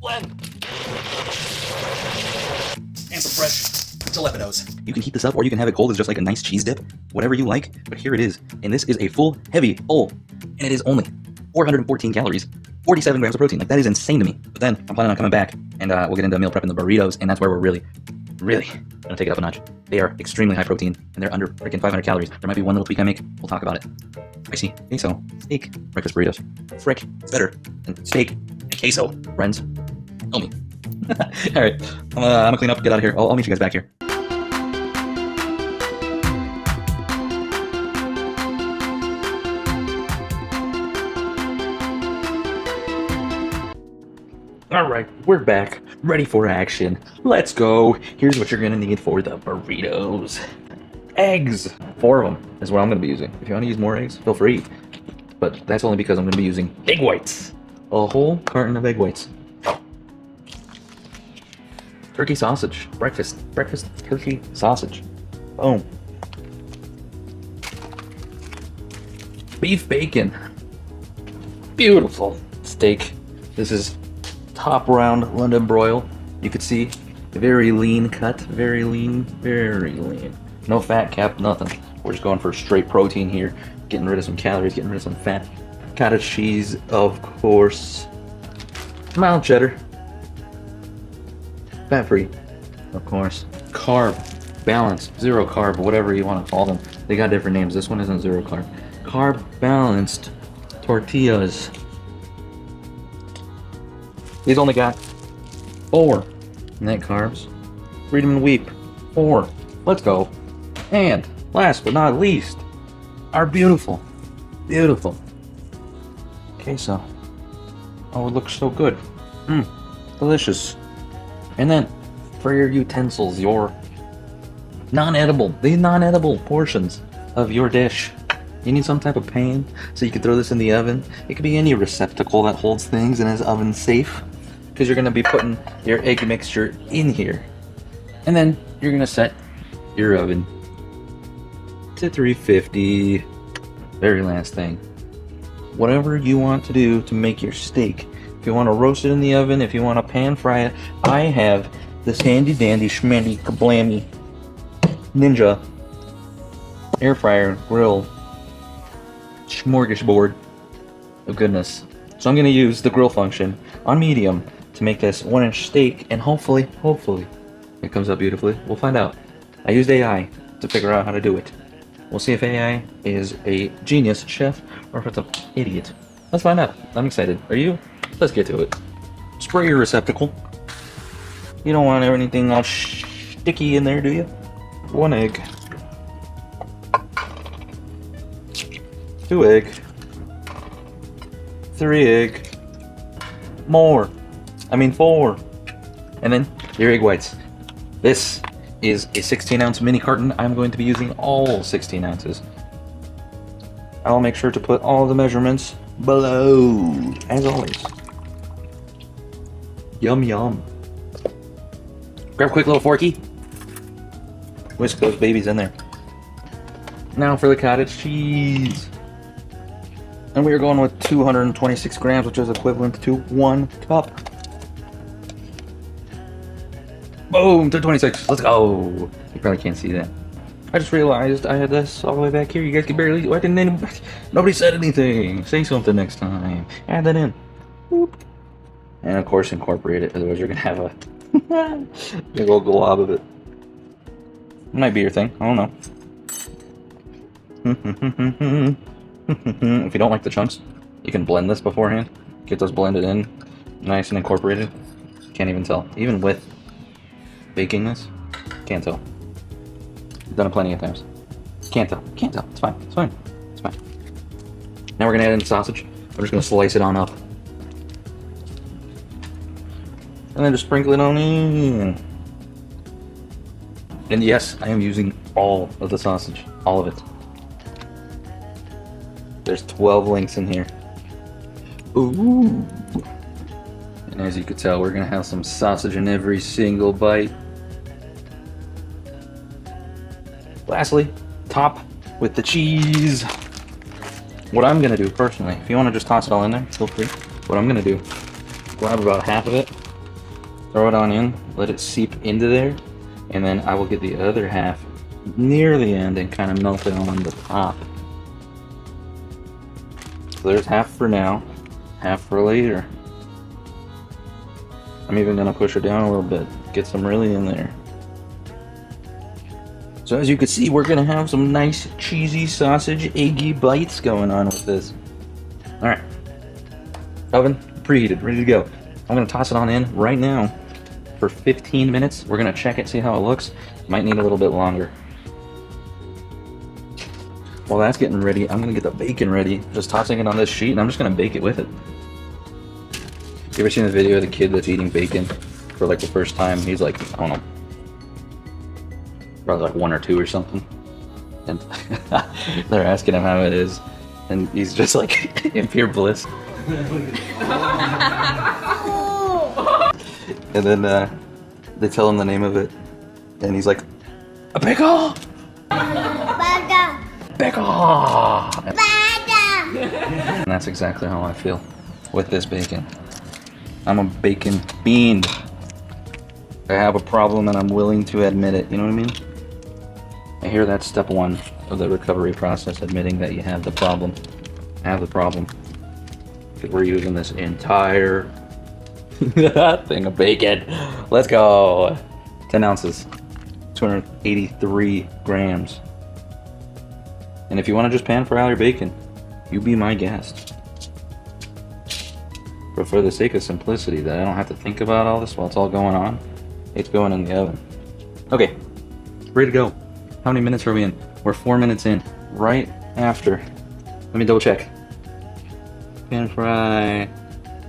blend. And some fresh jalapenos. You can heat this up or you can have it cold as just like a nice cheese dip. Whatever you like, but here it is. And this is a full, heavy bowl. And it is only 414 calories, 47 grams of protein. Like, that is insane to me. But then I'm planning on coming back and we'll get into meal prep and the burritos, and that's where we're really gonna take it up a notch. They are extremely high protein and they're under freaking 500 calories. There might be one little tweak I make. We'll talk about it. Spicy queso steak breakfast burritos. Frick, it's better than steak and queso, friends. Tell me. All right, I'm gonna clean up, get out of here. I'll meet you guys back here. All right, we're back, ready for action. Let's go. Here's what you're gonna need for the burritos. Eggs. 4 of them is what I'm gonna be using. If you wanna use more eggs, feel free. But that's only because I'm gonna be using egg whites. A whole carton of egg whites. Turkey sausage. Breakfast turkey sausage. Boom. Beef bacon. Beautiful steak. This is top round London broil. You could see very lean cut, very lean. No fat cap, nothing. We're just going for straight protein here, getting rid of some calories, getting rid of some fat. Cottage cheese, of course. Mild cheddar. Fat free, of course. Carb, balanced, zero carb, whatever you want to call them. They got different names. This one isn't zero carb. Carb balanced tortillas. These only got 4 net carbs. Freedom and Wheat, 4. Let's go. And last but not least, our beautiful queso. Oh, it looks so good. Delicious. And then for your utensils, your the non-edible portions of your dish, you need some type of pan so you can throw this in the oven. It could be any receptacle that holds things and is oven safe, because you're going to be putting your egg mixture in here. And then you're going to set your oven to 350. Very last thing. Whatever you want to do to make your steak. If you want to roast it in the oven, if you want to pan fry it, I have this handy dandy schmandy kablammy ninja air fryer grill smorgasbord of goodness. So I'm going to use the grill function on medium to make this 1-inch steak, and hopefully it comes out beautifully. We'll find out. I used AI to figure out how to do it. We'll see if AI is a genius chef or if it's an idiot. Let's find out. I'm excited. Are you? Let's get to it. Spray your receptacle. You don't want anything all sticky in there, do you? 1 egg. 2 egg. 3 egg. More. 4. And then your egg whites. This is a 16-ounce mini carton. I'm going to be using all 16 ounces. I'll make sure to put all the measurements below, as always. Yum yum. Grab a quick little forky. Whisk those babies in there. Now for the cottage cheese. And we are going with 226 grams, which is equivalent to 1 cup. Boom, 226. Let's go. You probably can't see that. I just realized I had this all the way back here. You guys can barely. Why didn't nobody said anything? Say something next time. Add that in. Boop. And of course, incorporate it. Otherwise, you're gonna have a big old glob of it. Might be your thing. I don't know. If you don't like the chunks, you can blend this beforehand. Get those blended in, nice and incorporated. Can't even tell. Even with baking this, can't tell. I've done it plenty of times. Can't tell. It's fine. Now we're gonna add in the sausage. We're just gonna slice it on up. And then just sprinkle it on in. And yes, I am using all of the sausage. All of it. There's 12 links in here. Ooh. And as you can tell, we're gonna have some sausage in every single bite. Lastly, top with the cheese. What I'm gonna do personally, if you wanna just toss it all in there, feel free. What I'm gonna do, grab about half of it, throw it on in, let it seep into there, and then I will get the other half near the end and kind of melt it on the top. So there's half for now, half for later. I'm even gonna push it down a little bit, get some really in there. So as you can see, we're gonna have some nice cheesy sausage eggy bites going on with this. All right, oven preheated, ready to go. I'm gonna toss it on in right now for 15 minutes. We're gonna check it, see how it looks. Might need a little bit longer. While that's getting ready, I'm gonna get the bacon ready. Just tossing it on this sheet, and I'm just gonna bake it with it. You ever seen the video of the kid that's eating bacon for like the first time? He's like, I don't know, probably like 1 or 2 or something. And they're asking him how it is. And he's just like in pure bliss. And then they tell him the name of it. And he's like, a pickle! Pickle! And that's exactly how I feel with this bacon. I'm a bacon fiend. I have a problem and I'm willing to admit it, you know what I mean? I hear that's step 1 of the recovery process, admitting that you have the problem. I have the problem. Because we're using this entire thing of bacon. Let's go. 10 ounces, 283 grams. And if you want to just pan fry your bacon, you be my guest. But for the sake of simplicity, that I don't have to think about all this while it's all going on, it's going in the oven. Okay, ready to go. How many minutes are we in? We're 4 minutes in. Right after. Let me double check. Pan fry.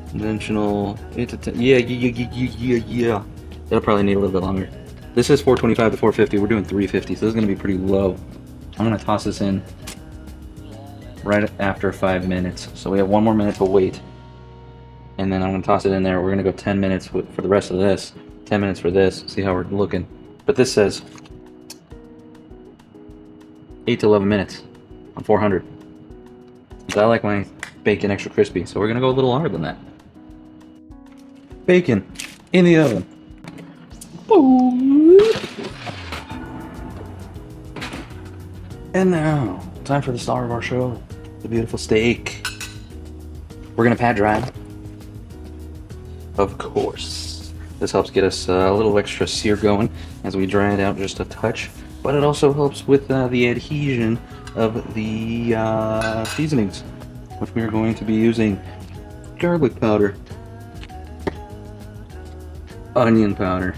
Conventional. 8 to 10. Yeah. That'll probably need a little bit longer. This is 425 to 450. We're doing 350, so this is going to be pretty low. I'm going to toss this in right after 5 minutes. So we have 1 more minute to wait. And then I'm going to toss it in there. We're going to go 10 minutes for the rest of this. 10 minutes for this. See how we're looking. But this says 8 to 11 minutes on 400. But I like my bacon extra crispy, so we're going to go a little longer than that. Bacon in the oven. Boom. And now, time for the star of our show, the beautiful steak. We're going to pat dry. Of course. This helps get us a little extra sear going as we dry it out just a touch, but it also helps with the adhesion of the seasonings, which we are going to be using garlic powder, onion powder,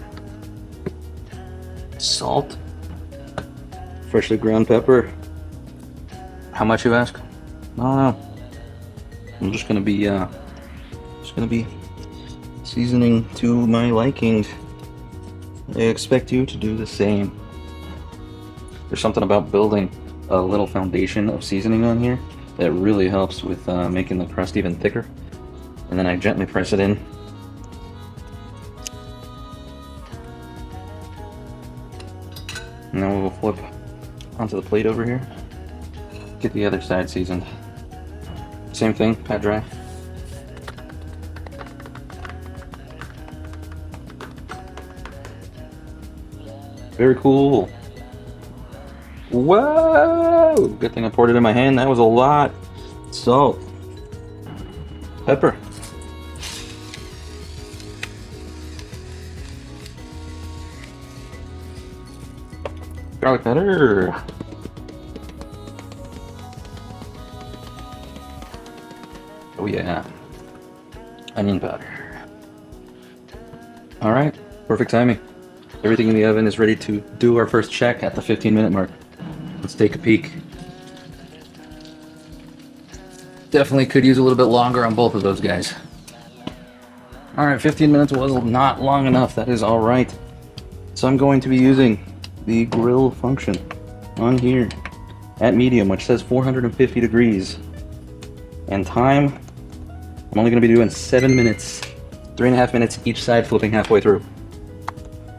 salt, freshly ground pepper. How much, you ask? I don't know. I'm just gonna be seasoning to my liking. I expect you to do the same. There's something about building a little foundation of seasoning on here that really helps with making the crust even thicker. And then I gently press it in. And then we'll flip onto the plate over here. Get the other side seasoned. Same thing, pat dry. Very cool. Whoa! Good thing I poured it in my hand. That was a lot. Salt. Pepper. Garlic powder. Oh yeah. Onion powder. Alright, perfect timing. Everything in the oven is ready to do our first check at the 15-minute mark. Let's take a peek. Definitely could use a little bit longer on both of those guys. Alright, 15 minutes was not long enough. That is alright. So I'm going to be using the grill function on here at medium, which says 450 degrees. And time, I'm only going to be doing 7 minutes. 3.5 minutes each side, flipping halfway through.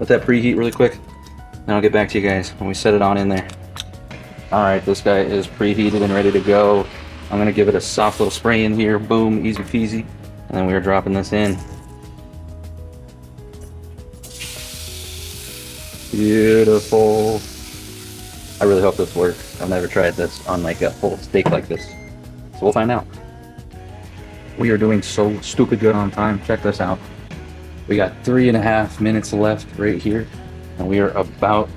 Let that preheat really quick, and I'll get back to you guys when we set it on in there. Alright, this guy is preheated and ready to go. I'm going to give it a soft little spray in here. Boom, easy peasy. And then we are dropping this in. Beautiful. I really hope this works. I've never tried this on like a full steak like this. So we'll find out. We are doing so stupid good on time. Check this out. We got 3.5 minutes left right here, and we are about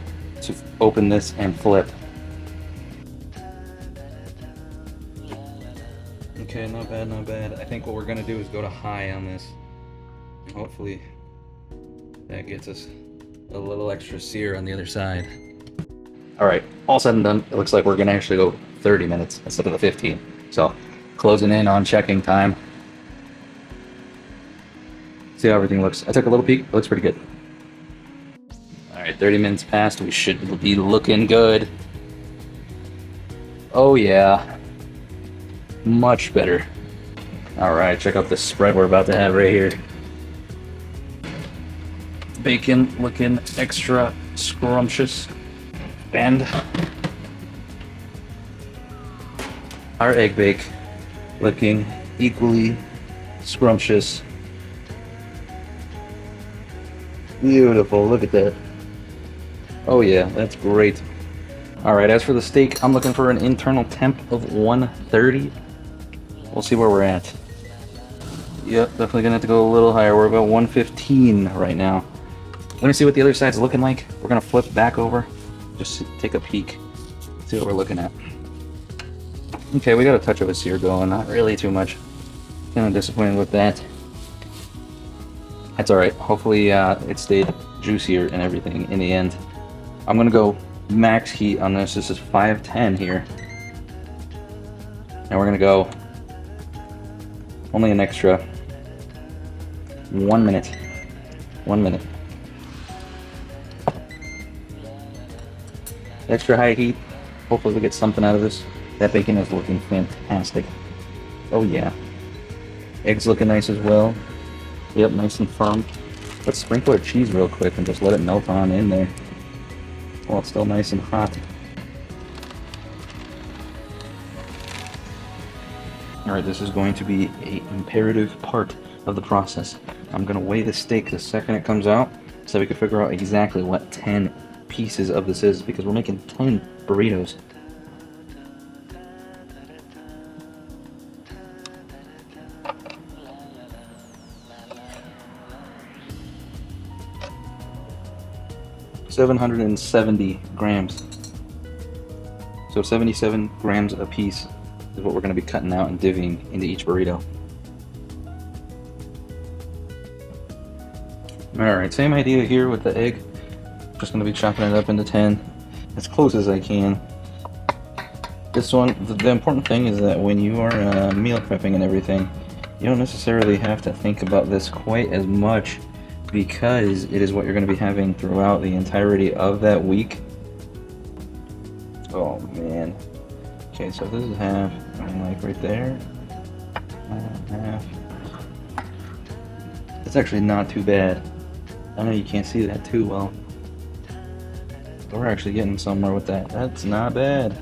to open this and flip. Okay, not bad, not bad. I think what we're gonna do is go to high on this. Hopefully that gets us a little extra sear on the other side. All right, all said and done, it looks like we're gonna actually go 30 minutes instead of the 15. So closing in on checking time. See how everything looks. I took a little peek, it looks pretty good. All right, 30 minutes passed, we should be looking good. Oh yeah, much better. All right, check out this spread we're about to have right here. Bacon looking extra scrumptious. And our egg bake looking equally scrumptious. Beautiful, look at that. Oh yeah, that's great. All right, as for the steak, I'm looking for an internal temp of 130. We'll see where we're at. Yep, definitely gonna have to go a little higher. We're about 115 right now. Let me see what the other side's looking like. We're gonna flip back over, just take a peek, see what we're looking at. Okay, we got a touch of a sear going, not really too much. Kind of disappointed with that. That's all right. Hopefully it stayed juicier and everything in the end. I'm gonna go max heat on this. This is 510 here. And we're gonna go only an extra 1 minute. 1 minute. Extra high heat. Hopefully we get something out of this. That bacon is looking fantastic. Oh yeah. Eggs looking nice as well. Yep, nice and firm. Let's sprinkle our cheese real quick and just let it melt on in there while it's still nice and hot. Alright, this is going to be an imperative part of the process. I'm going to weigh the steak the second it comes out so we can figure out exactly what 10 pieces of this is, because we're making 10 burritos. $770 grams. So 77 grams a piece is what we're going to be cutting out and divvying into each burrito. Alright, same idea here with the egg. Just going to be chopping it up into 10 as close as I can. This one, the important thing is that when you are meal prepping and everything, you don't necessarily have to think about this quite as much, because it is what you're going to be having throughout the entirety of that week. Oh man. Okay, so this is half, and like right there, half. It's actually not too bad. I know you can't see that too well. But we're actually getting somewhere with that. That's not bad.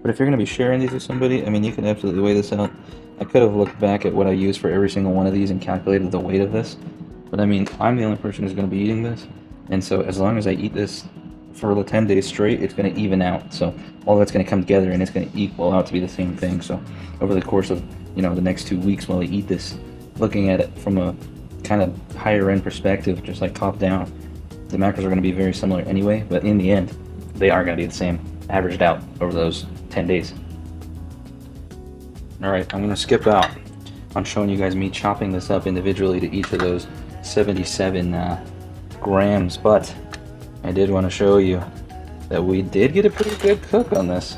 But if you're going to be sharing these with somebody, I mean, you can absolutely weigh this out. I could have looked back at what I used for every single one of these and calculated the weight of this. But I mean, I'm the only person who's going to be eating this. And so as long as I eat this for the 10 days straight, it's going to even out. So all that's going to come together and it's going to equal out to be the same thing. So over the course of, you know, the next 2 weeks while I eat this, looking at it from a kind of higher end perspective, just like top down, the macros are going to be very similar anyway. But in the end, they are going to be the same, averaged out over those 10 days. Alright, I'm going to skip out on showing you guys me chopping this up individually to each of those 77 grams, but I did want to show you that we did get a pretty good cook on this.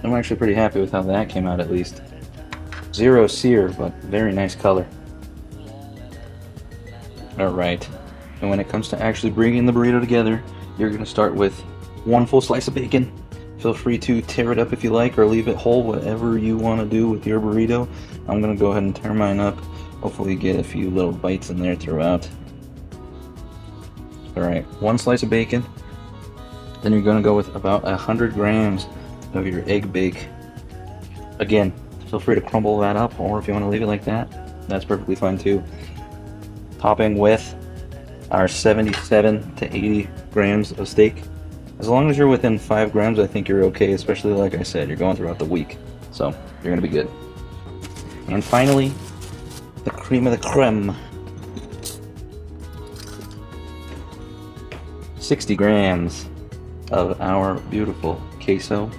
I'm actually pretty happy with how that came out, at least. Zero sear, but very nice color. Alright, and when it comes to actually bringing the burrito together, you're going to start with 1 full slice of bacon. Feel free to tear it up if you like, or leave it whole, whatever you want to do with your burrito. I'm going to go ahead and tear mine up. Hopefully get a few little bites in there throughout. Alright, 1 slice of bacon. Then you're gonna go with about 100 grams of your egg bake. Again, feel free to crumble that up, or if you want to leave it like that, that's perfectly fine too. Topping with our 77 to 80 grams of steak. As long as you're within 5 grams, I think you're okay, especially like I said, you're going throughout the week. So you're gonna be good. And finally, the cream of the creme. 60 grams of our beautiful queso.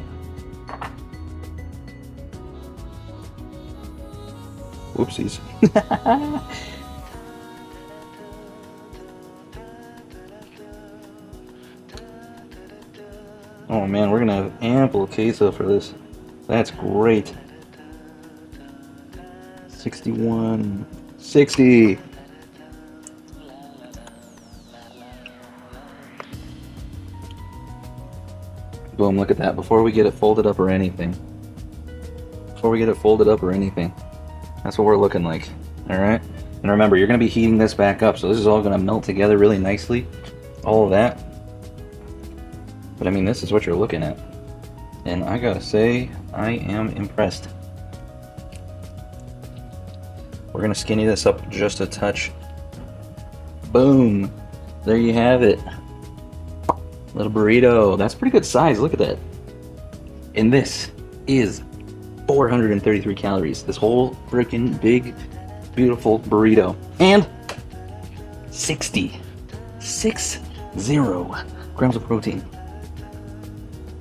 Whoopsies. Oh man, we're gonna have ample queso for this. That's great. 61, 60. Boom, look at that. Before we get it folded up or anything. That's what we're looking like. Alright? And remember, you're going to be heating this back up, so this is all going to melt together really nicely. All of that. But I mean, this is what you're looking at. And I gotta say, I am impressed. We're going to skinny this up just a touch. Boom! There you have it. Little burrito. That's pretty good size. Look at that. And this is 433 calories. This whole freaking big, beautiful burrito. And 60 grams of protein.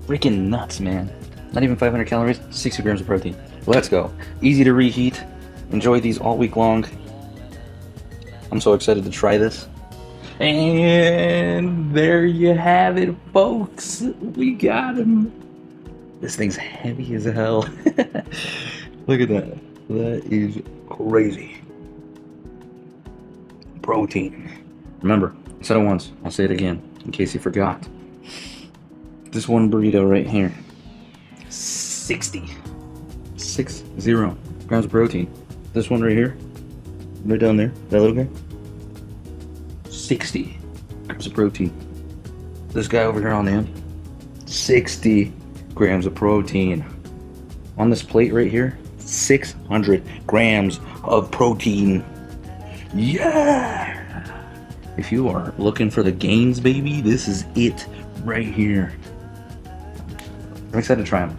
Freaking nuts, man. Not even 500 calories, 60 grams of protein. Let's go. Easy to reheat. Enjoy these all week long. I'm so excited to try this. And there you have it, folks. We got him. This thing's heavy as hell. Look at that. That is crazy. Protein. Remember, I said it once. I'll say it again in case you forgot. This one burrito right here. 60 grams of protein. This one right here. Right down there. That little guy. 60 grams of protein. This guy over here on the end, 60 grams of protein. On this plate right here, 600 grams of protein. Yeah! If you are looking for the gains, baby, this is it right here. I'm excited to try them.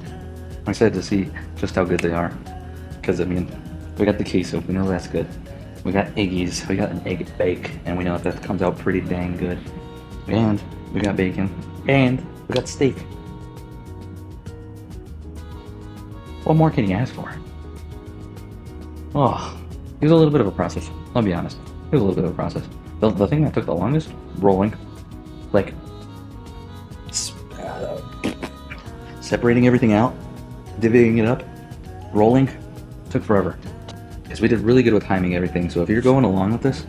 I'm excited to see just how good they are. Because, I mean, we got the queso, we know that's good. We got eggies, we got an egg bake, and we know that comes out pretty dang good. And we got bacon, and we got steak. What more can you ask for? Oh, it was a little bit of a process, I'll be honest. It was a little bit of a process. The thing that took the longest, rolling. Like, separating everything out, divvying it up, rolling, took forever. Because we did really good with timing everything, so if you're going along with this,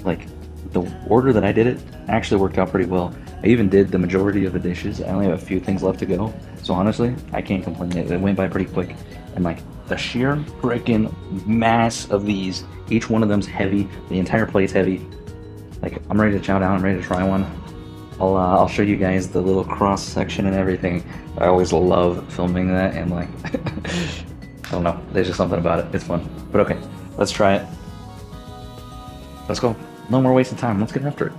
like, the order that I did it actually worked out pretty well. I even did the majority of the dishes. I only have a few things left to go, so honestly, I can't complain. It went by pretty quick, and like, the sheer freaking mass of these, each one of them's heavy, the entire plate's heavy. Like, I'm ready to chow down, I'm ready to try one. I'll show you guys the little cross section and everything. I always love filming that, and like, I don't know, there's just something about it, it's fun. But okay, let's try it. Let's go. No more wasting time, let's get after it.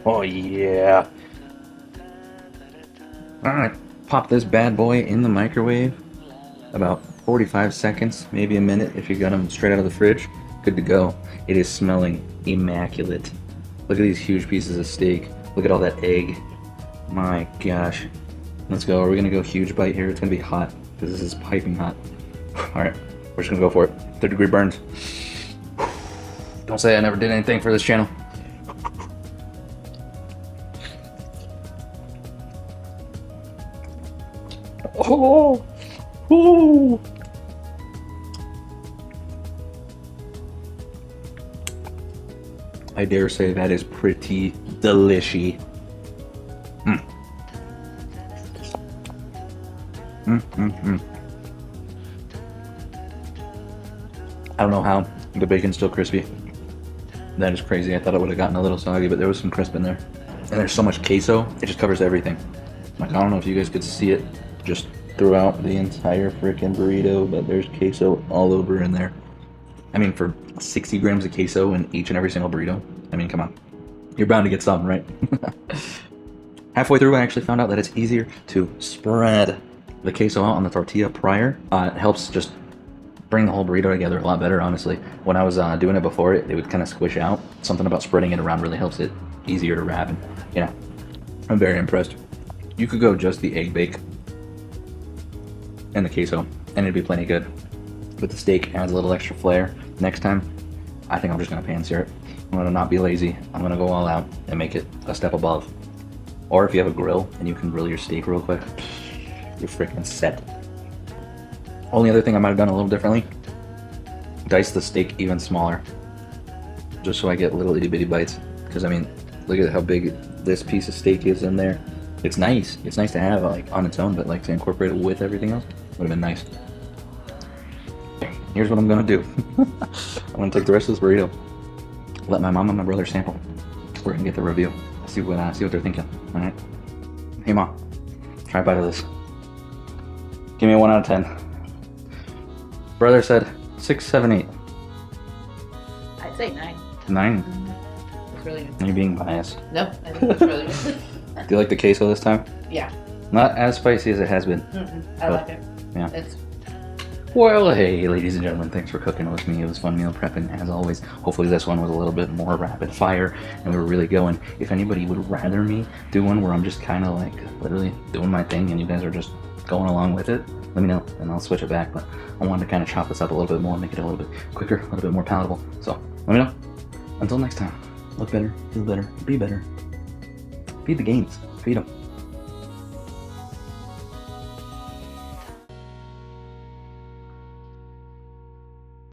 Oh yeah. Alright, pop this bad boy in the microwave. About 45 seconds, maybe a minute if you got them straight out of the fridge. Good to go. It is smelling immaculate. Look at these huge pieces of steak. Look at all that egg. My gosh. Let's go. Are we gonna go huge bite here? It's gonna be hot, because this is piping hot. Alright, we're just gonna go for it. 3rd-degree burns. Don't say I never did anything for this channel. Oh! Ooh! I dare say that is pretty delicious. I don't know how the bacon's still crispy. That is crazy. I thought it would have gotten a little soggy, but there was some crisp in there. And there's so much queso, it just covers everything. Like, I don't know if you guys could see it just throughout the entire freaking burrito, but there's queso all over in there. I mean, for 60 grams of queso in each and every single burrito, I mean, come on. You're bound to get some, right? Halfway through, I actually found out that it's easier to spread the queso out on the tortilla prior. It helps just bring the whole burrito together a lot better, honestly. When I was doing it before, it would kind of squish out. Something about spreading it around really helps it easier to wrap, and you know, I'm very impressed. You could go just the egg bake and the queso, and it'd be plenty good. But the steak adds a little extra flair. Next time, I think I'm just gonna pan sear it. I'm gonna not be lazy. I'm gonna go all out and make it a step above. Or if you have a grill and you can grill your steak real quick, you're freaking set. Only other thing I might have done a little differently, dice the steak even smaller, just so I get little itty bitty bites. Because I mean, look at how big this piece of steak is in there. It's nice. It's nice to have like on its own, but like to incorporate it with everything else would have been nice. Here's what I'm gonna do. I'm gonna take the rest of this burrito, let my mom and my brother sample. We're gonna get the review. See what they're thinking. All right. Hey mom, try a bite of this. Give me a 1 out of 10. Brother said 6, 7, 8. I'd say 9. 9. It's really good. You're being biased. No, I think it's really good. Do you like the queso this time? Yeah. Not as spicy as it has been. I like it. Yeah. It's Well, hey, ladies and gentlemen, thanks for cooking with me. It was fun meal prepping, as always. Hopefully this one was a little bit more rapid fire, and we were really going. If anybody would rather me do one where I'm just kind of like literally doing my thing and you guys are just going along with it, let me know, and I'll switch it back. But I wanted to kind of chop this up a little bit more, make it a little bit quicker, a little bit more palatable. So, let me know. Until next time, look better, feel better, be better. Feed the gains. Feed them.